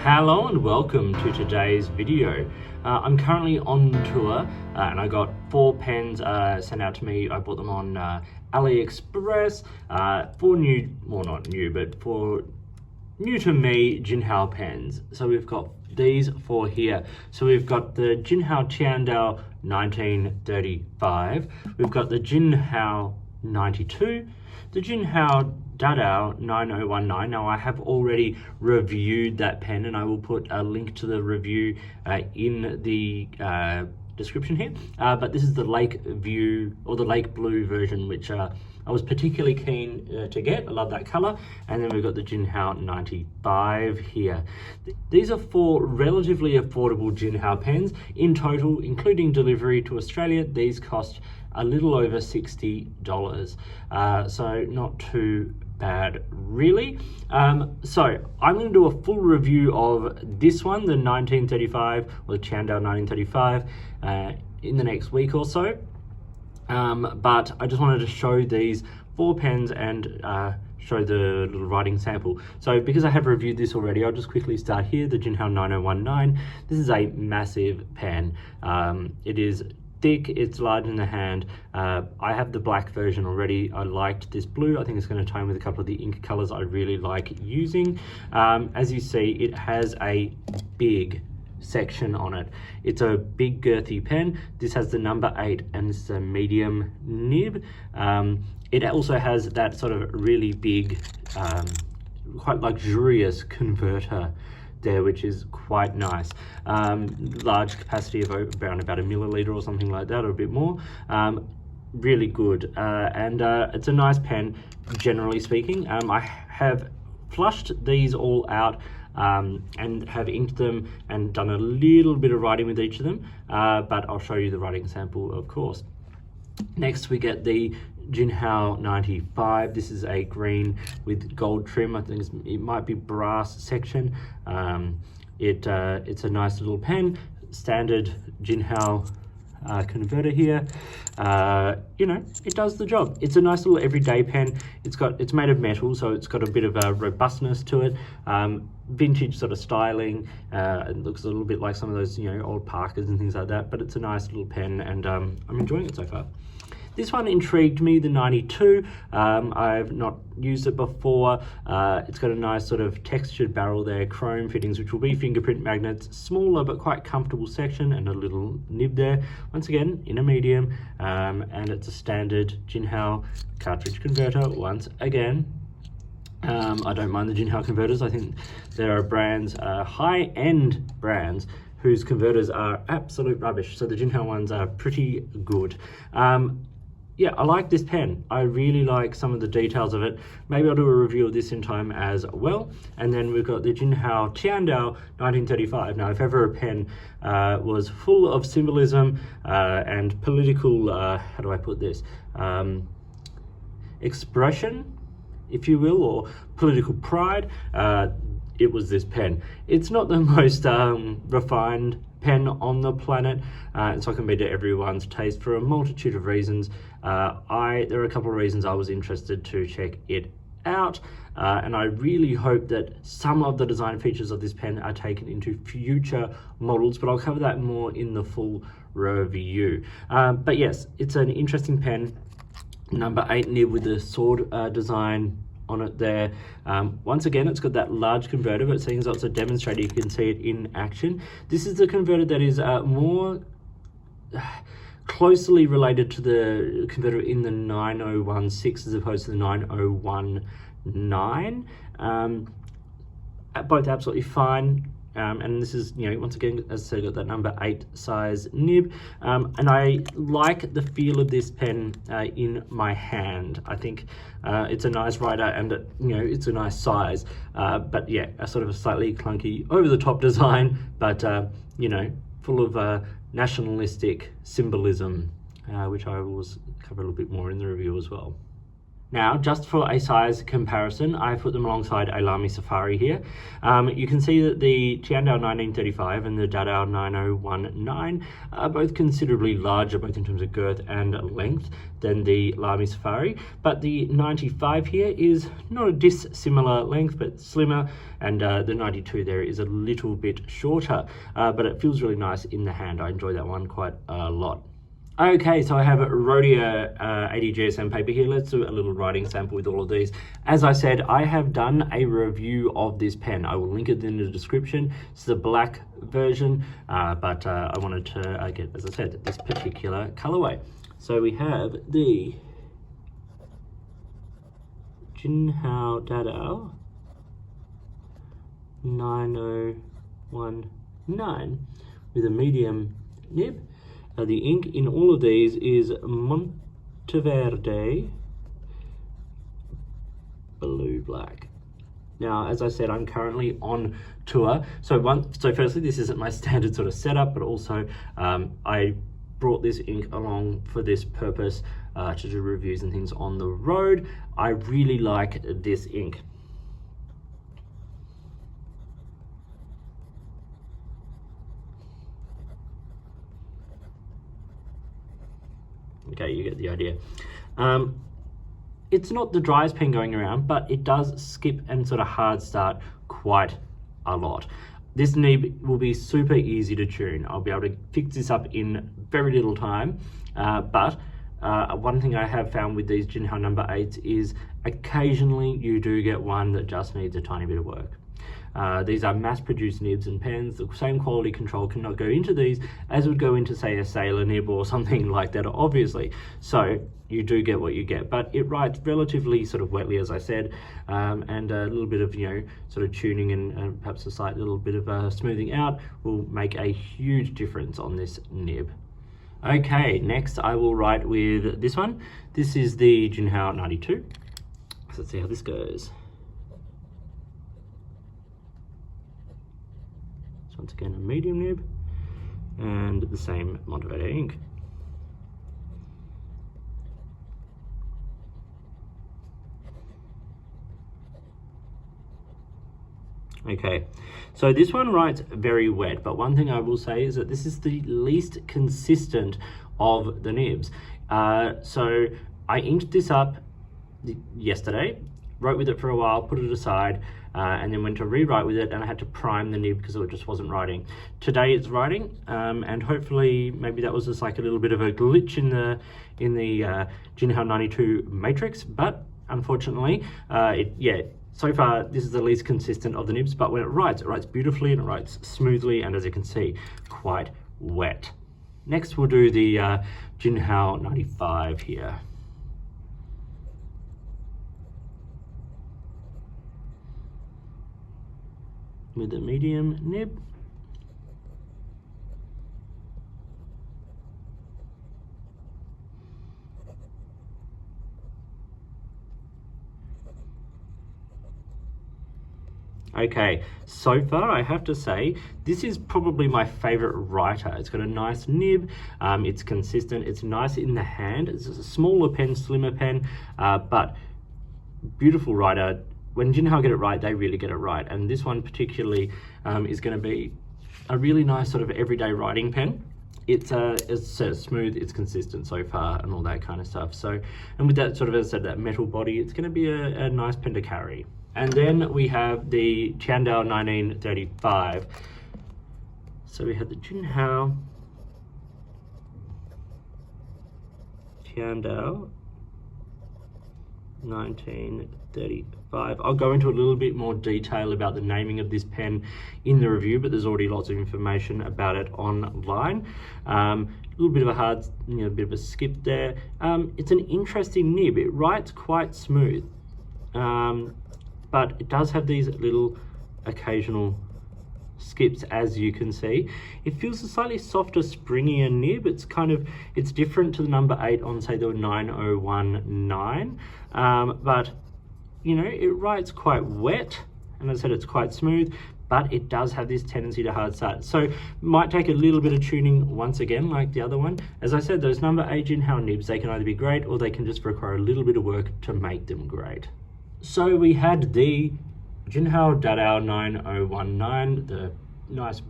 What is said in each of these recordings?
Hello and welcome to today's video. I'm currently on tour and I got 4 pens sent out to me. I bought them on AliExpress for new to me Jinhao pens. So we've got these 4 here. So we've got the Jinhao Tiandao 1935, we've got the Jinhao 92, the Jinhao Tiandao 9019. Now I have already reviewed that pen and I will put a link to the review in the description here, but this is the lake view or the lake blue version, which I was particularly keen to get. I love that color. And then we've got the Jinhao 95 here. These are 4 relatively affordable Jinhao pens. In total, including delivery to Australia, these cost a little over $60, so not too bad really. So I'm going to do a full review of this one, the 1935 or the Tiandao 1935, in the next week or so. But I just wanted to show these 4 pens and show the little writing sample. So because I have reviewed this already, I'll just quickly start here. The Jinhao 9019. This is a massive pen. It is thick, it's large in the hand. I have the black version already. I liked this blue. I think it's going to tone with a couple of the ink colors I really like using. As you see, it has a big section on it. It's a big girthy pen. This has the number 8 and it's a medium nib. It also has that sort of really big, quite luxurious converter there, which is quite nice. Large capacity of around about a milliliter or something like that, or a bit more. Really good, and it's a nice pen, generally speaking. I have flushed these all out and have inked them and done a little bit of writing with each of them, but I'll show you the writing sample, of course. Next we get the Jinhao 95. This is a green with gold trim. I think it might be brass section. It's a nice little pen, standard Jinhao converter here. You know, it does the job. It's a nice little everyday pen. It's made of metal, so it's got a bit of a robustness to it. Vintage sort of styling. It looks a little bit like some of those, you know, old Parkers and things like that, but it's a nice little pen, and I'm enjoying it so far. This one intrigued me, the 92. I've not used it before. It's got a nice sort of textured barrel there, chrome fittings, which will be fingerprint magnets, smaller but quite comfortable section, and a little nib there. Once again, in a medium, and it's a standard Jinhao cartridge converter, once again. I don't mind the Jinhao converters. I think there are brands, high-end brands, whose converters are absolute rubbish. So the Jinhao ones are pretty good. Yeah, I like this pen. I really like some of the details of it. Maybe I'll do a review of this in time as well. And then we've got the Jinhao Tiandao 1935. Now, if ever a pen was full of symbolism and political, how do I put this? Expression, if you will, or political pride, it was this pen. It's not the most refined pen on the planet. It's not going to be to everyone's taste for a multitude of reasons. There are a couple of reasons I was interested to check it out, and I really hope that some of the design features of this pen are taken into future models, but I'll cover that more in the full review. But yes, it's an interesting pen. Number 8 nib with the sword design on it there. Once again, it's got that large converter, but seeing as it's a demonstrator, you can see it in action. This is the converter that is more closely related to the converter in the 9016 as opposed to the 9019. Both absolutely fine. And this is, you know, once again, as I said, got that number 8 size nib, and I like the feel of this pen in my hand. I think it's a nice writer, and you know, it's a nice size, but yeah, a sort of a slightly clunky, over the top design, but you know, full of nationalistic symbolism, which I will cover a little bit more in the review as well. Now, just for a size comparison, I put them alongside a Lamy Safari here. You can see that the Tiandao 1935 and the Dadao 9019 are both considerably larger, both in terms of girth and length, than the Lamy Safari. But the 95 here is not a dissimilar length, but slimmer, and the 92 there is a little bit shorter, but it feels really nice in the hand. I enjoy that one quite a lot. Okay, so I have a Rhodia 80 GSM paper here. Let's do a little writing sample with all of these. As I said, I have done a review of this pen. I will link it in the description. It's the black version, but I wanted to get, as I said, this particular colorway. So we have the Jinhao Tiandao 9019 with a medium nib. The ink in all of these is Monteverde Blue Black. Now, as I said, I'm currently on tour. So firstly, this isn't my standard sort of setup, but also I brought this ink along for this purpose to do reviews and things on the road. I really like this ink. Okay, you get the idea. It's not the driest pen going around, but it does skip and sort of hard start quite a lot. This nib will be super easy to tune. I'll be able to fix this up in very little time, but one thing I have found with these Jinhao number 8s is occasionally you do get one that just needs a tiny bit of work. These are mass-produced nibs and pens. The same quality control cannot go into these as would go into, say, a Sailor nib or something like that, obviously. So you do get what you get, but it writes relatively sort of wetly, as I said, and a little bit of, sort of tuning and perhaps a slight little bit of smoothing out will make a huge difference on this nib. Okay, next I will write with this one. This is the Jinhao 92. So let's see how this goes. Once again, a medium nib and the same Monteverde ink. Okay, so this one writes very wet, but one thing I will say is that this is the least consistent of the nibs. So I inked this up yesterday, wrote with it for a while, put it aside, and then went to rewrite with it, and I had to prime the nib because it just wasn't writing. Today it's writing, and hopefully maybe that was just like a little bit of a glitch in the Jinhao 92 matrix, but unfortunately, so far this is the least consistent of the nibs, but when it writes beautifully and it writes smoothly, and as you can see, quite wet. Next we'll do the Jinhao 95 here. With a medium nib. Okay, so far I have to say this is probably my favorite writer. It's got a nice nib, it's consistent, it's nice in the hand. It's a smaller pen, slimmer pen, but beautiful writer. When Jinhao get it right, they really get it right. And this one particularly is going to be a really nice sort of everyday writing pen. It's smooth, it's consistent so far, and all that kind of stuff. So, and with that sort of, as I said, that metal body, it's going to be a nice pen to carry. And then we have the Tiandao 1935. So we have the Jinhao Tiandao 1935. I'll go into a little bit more detail about the naming of this pen in the review, but there's already lots of information about it online. A little bit of a hard, bit of a skip there. It's an interesting nib. It writes quite smooth, but it does have these little occasional skips, as you can see. It feels a slightly softer, springier nib. It's different to the number 8 on, say, the 9019, but it writes quite wet, and as I said, it's quite smooth, but it does have this tendency to hard start. So might take a little bit of tuning once again, like the other one. As I said, those number 8 Jinhao nibs, they can either be great or they can just require a little bit of work to make them great. So we had the Jinhao Tiandao 9019, the nice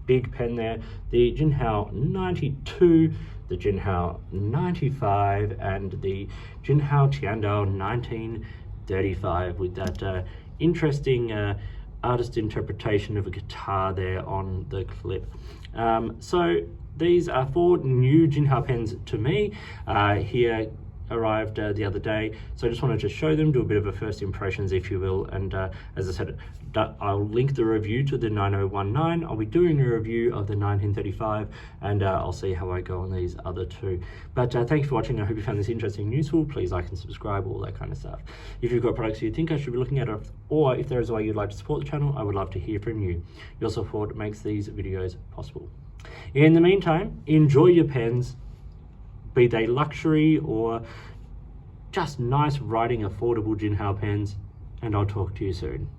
big pen there, the Jinhao 92, the Jinhao 95, and the Jinhao Tiandao 1935 with that interesting artist interpretation of a guitar there on the clip. So these are 4 new Jinhao pens to me. Here arrived the other day, so I just wanted to show them, do a bit of a first impressions, if you will. And as I said, I'll link the review to the 9019. I'll be doing a review of the 1935, and I'll see how I go on these other 2. But thank you for watching. I hope you found this interesting and useful. Please like and subscribe, all that kind of stuff. If you've got products you think I should be looking at, or if there is a way you'd like to support the channel, I would love to hear from you. Your support makes these videos possible. In the meantime, enjoy your pens, be they luxury or just nice writing affordable Jinhao pens, and I'll talk to you soon.